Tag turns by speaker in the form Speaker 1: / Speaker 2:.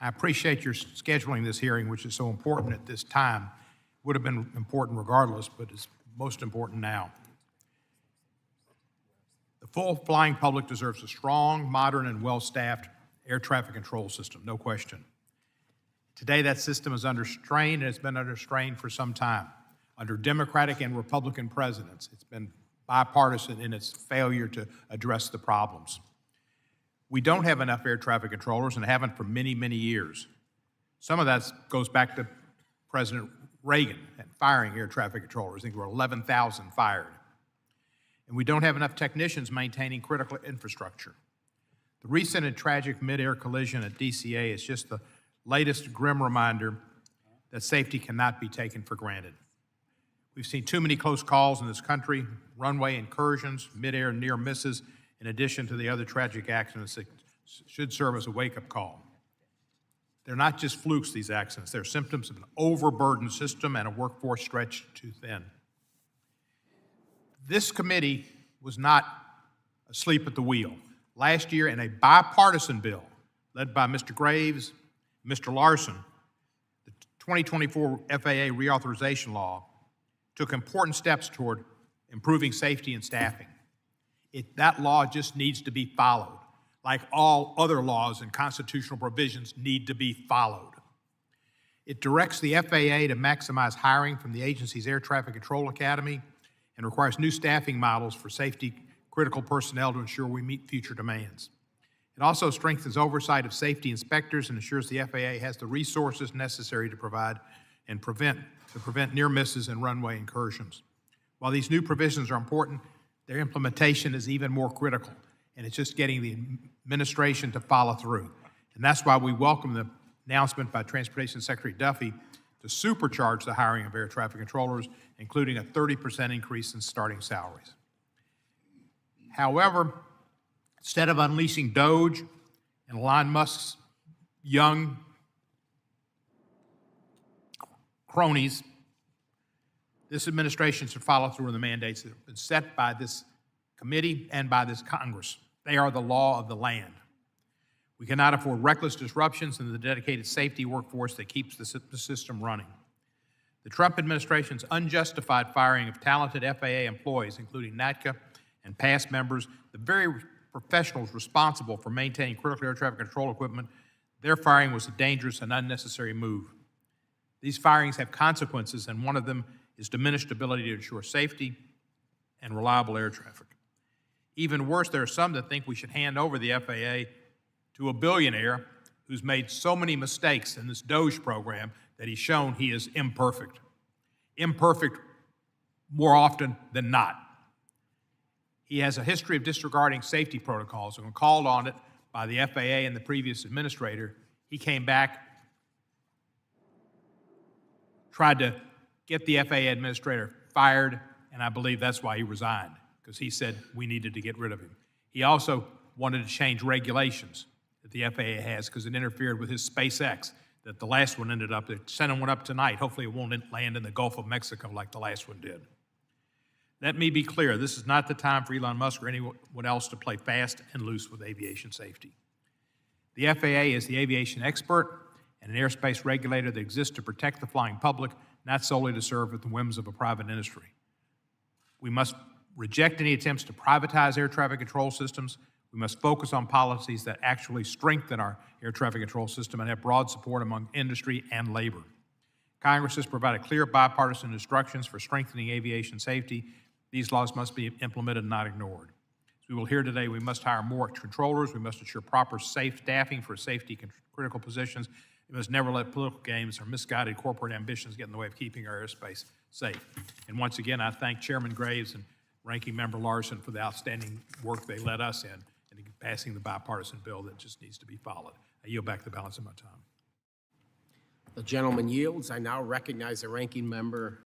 Speaker 1: I appreciate your scheduling this hearing, which is so important at this time. Would have been important regardless, but it's most important now. The full flying public deserves a strong, modern, and well-staffed air traffic control system, no question. Today, that system is under strain, and it's been under strain for some time. Under Democratic and Republican presidents, it's been bipartisan in its failure to address the problems. We don't have enough air traffic controllers and haven't for many, many years. Some of that goes back to President Reagan and firing air traffic controllers. I think there were 11,000 fired. And we don't have enough technicians maintaining critical infrastructure. The recent and tragic mid-air collision at DCA is just the latest grim reminder that safety cannot be taken for granted. We've seen too many close calls in this country, runway incursions, mid-air near misses, in addition to the other tragic accidents that should serve as a wake-up call. They're not just flukes, these accidents. They're symptoms of an overburdened system and a workforce stretched too thin. This committee was not asleep at the wheel. Last year, in a bipartisan bill led by Mr. Graves, Mr. Larson, the 2024 FAA reauthorization law took important steps toward improving safety and staffing. That law just needs to be followed, like all other laws and constitutional provisions need to be followed. It directs the FAA to maximize hiring from the agency's Air Traffic Control Academy and requires new staffing models for safety-critical personnel to ensure we meet future demands. It also strengthens oversight of safety inspectors and ensures the FAA has the resources necessary to provide and prevent near misses and runway incursions. While these new provisions are important, their implementation is even more critical, and it's just getting the administration to follow through. And that's why we welcome the announcement by Transportation Secretary Duffy to supercharge the hiring of air traffic controllers, including a 30% increase in starting salaries. However, instead of unleashing DOGE and Elon Musk's young cronies, this administration should follow through on the mandates that have been set by this committee and by this Congress. They are the law of the land. We cannot afford reckless disruptions in the dedicated safety workforce that keeps the system running. The Trump administration's unjustified firing of talented FAA employees, including NATCA and past members, the very professionals responsible for maintaining critical air traffic control equipment, their firing was a dangerous and unnecessary move. These firings have consequences, and one of them is diminished ability to ensure safety and reliable air traffic. Even worse, there are some that think we should hand over the FAA to a billionaire who's made so many mistakes in this DOGE program that he's shown he is imperfect. Imperfect more often than not. He has a history of disregarding safety protocols, and when called on it by the FAA and the previous administrator, he came back, tried to get the FAA administrator fired, and I believe that's why he resigned, because he said we needed to get rid of him. He also wanted to change regulations that the FAA has because it interfered with his SpaceX, that the last one ended up, they're sending one up tonight. Hopefully it won't land in the Gulf of Mexico like the last one did. Let me be clear, this is not the time for Elon Musk or anyone else to play fast and loose with aviation safety. The FAA is the aviation expert and an airspace regulator that exists to protect the flying public, not solely to serve at the whims of a private industry. We must reject any attempts to privatize air traffic control systems. We must focus on policies that actually strengthen our air traffic control system and have broad support among industry and labor. Congress has provided clear bipartisan instructions for strengthening aviation safety. These laws must be implemented and not ignored. As we will hear today, we must hire more controllers. We must ensure proper safe staffing for safety critical positions. We must never let political games or misguided corporate ambitions get in the way of keeping our airspace safe. And once again, I thank Chairman Graves and Ranking Member Larson for the outstanding work they led us in passing the bipartisan bill that just needs to be followed. I yield back the balance of my time.
Speaker 2: The gentleman yields. I now recognize the Ranking Member